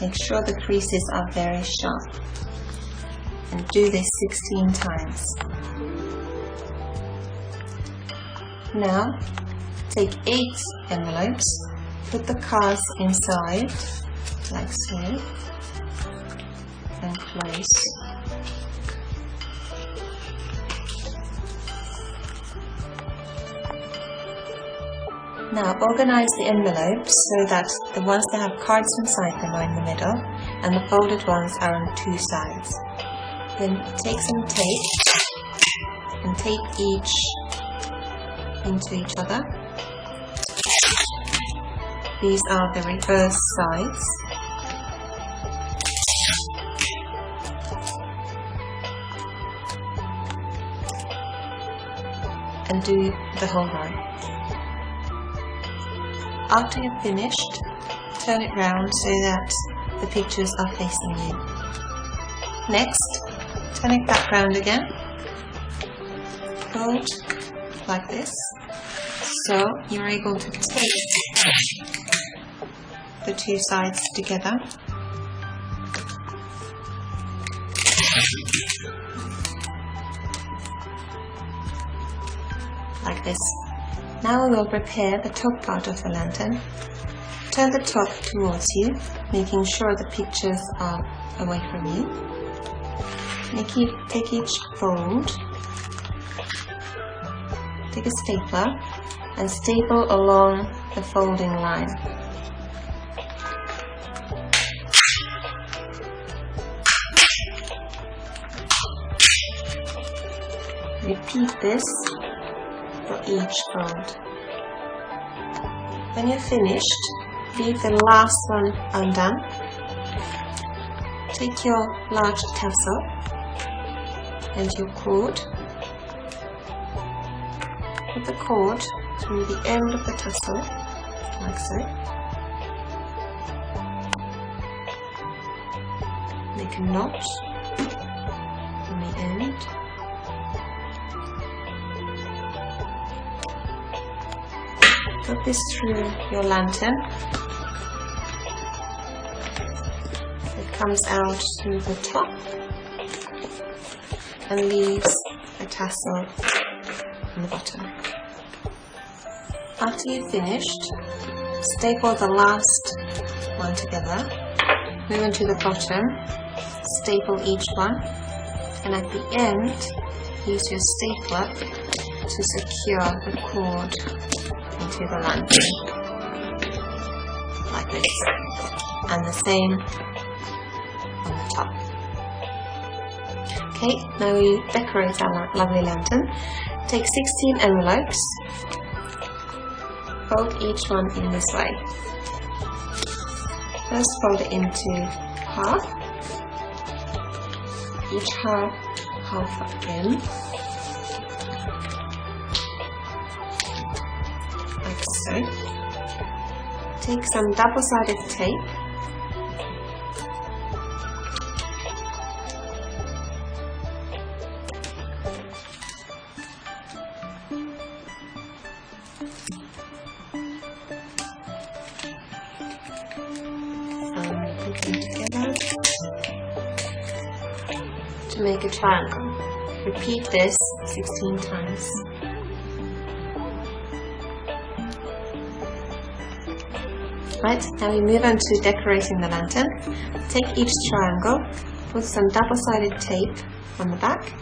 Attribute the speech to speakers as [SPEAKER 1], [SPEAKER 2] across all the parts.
[SPEAKER 1] Make sure the creases are very sharp. And do this 16 times. Now, take 8 envelopes, put the cards inside, like so, and close. Now organize the envelopes so that the ones that have cards inside them are in the middle and the folded ones are on 2 sides. Then take some tape and tape each into each other. These are the reverse sides. And do the whole row. After you've finished, turn it round so that the pictures are facing you. Next, turn it back round again. Fold like this, so you're able to tape the 2 sides together. Like this. Now we will prepare the top part of the lantern. Turn the top towards you, making sure the pictures are away from you. Take each fold, take a stapler and staple along the folding line. Repeat this for each fold. When you're finished, leave the last one undone. Take your large tassel and your cord. Put the cord through the end of the tassel, like so. Make a knot on the end. Put this through your lantern. It comes out through the top and leaves a tassel on the bottom. After you've finished, staple the last one together, move into the bottom, staple each one, and at the end, use your stapler to secure the cord into the lantern, like this, and the same on the top. Okay, now we decorate our lovely lantern. Take 16 envelopes, fold each one in this way. First fold it into half, each half in, like so. Take some double-sided tape and put them together to make a triangle. Repeat this 16 times. Right, now we move on to decorating the lantern. Take each triangle, put some double-sided tape on the back,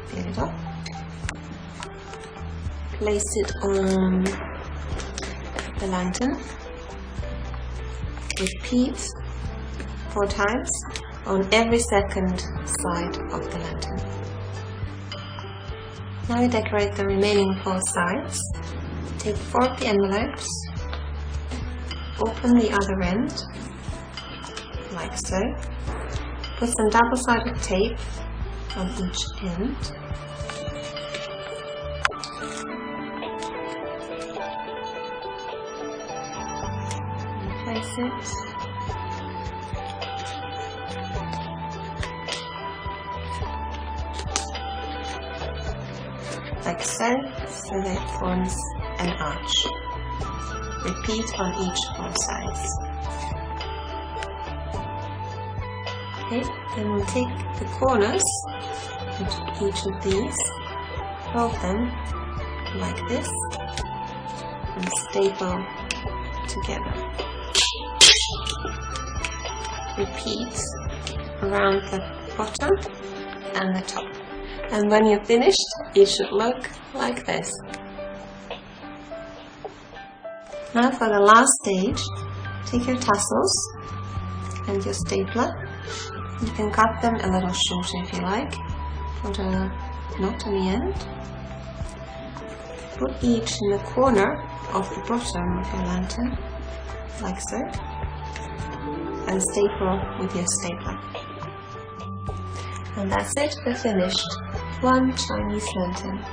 [SPEAKER 1] pin it up, place it on the lantern, repeat 4 times on every second side of the lantern. Now we decorate the remaining 4 sides. Take 4 of the envelopes, open the other end, like so. Put some double-sided tape on each end. Place it. Like so that it forms an arch. Repeat on each 4 sides. Okay, then we'll take the corners of each of these, fold them like this, and staple together. Repeat around the bottom and the top. And when you're finished, it should look like this. Now for the last stage, take your tassels and your stapler. You can cut them a little shorter if you like. Put a knot on the end. Put each in the corner of the bottom of your lantern, like so, and staple with your stapler. And that's it, we're finished. One Chinese lantern.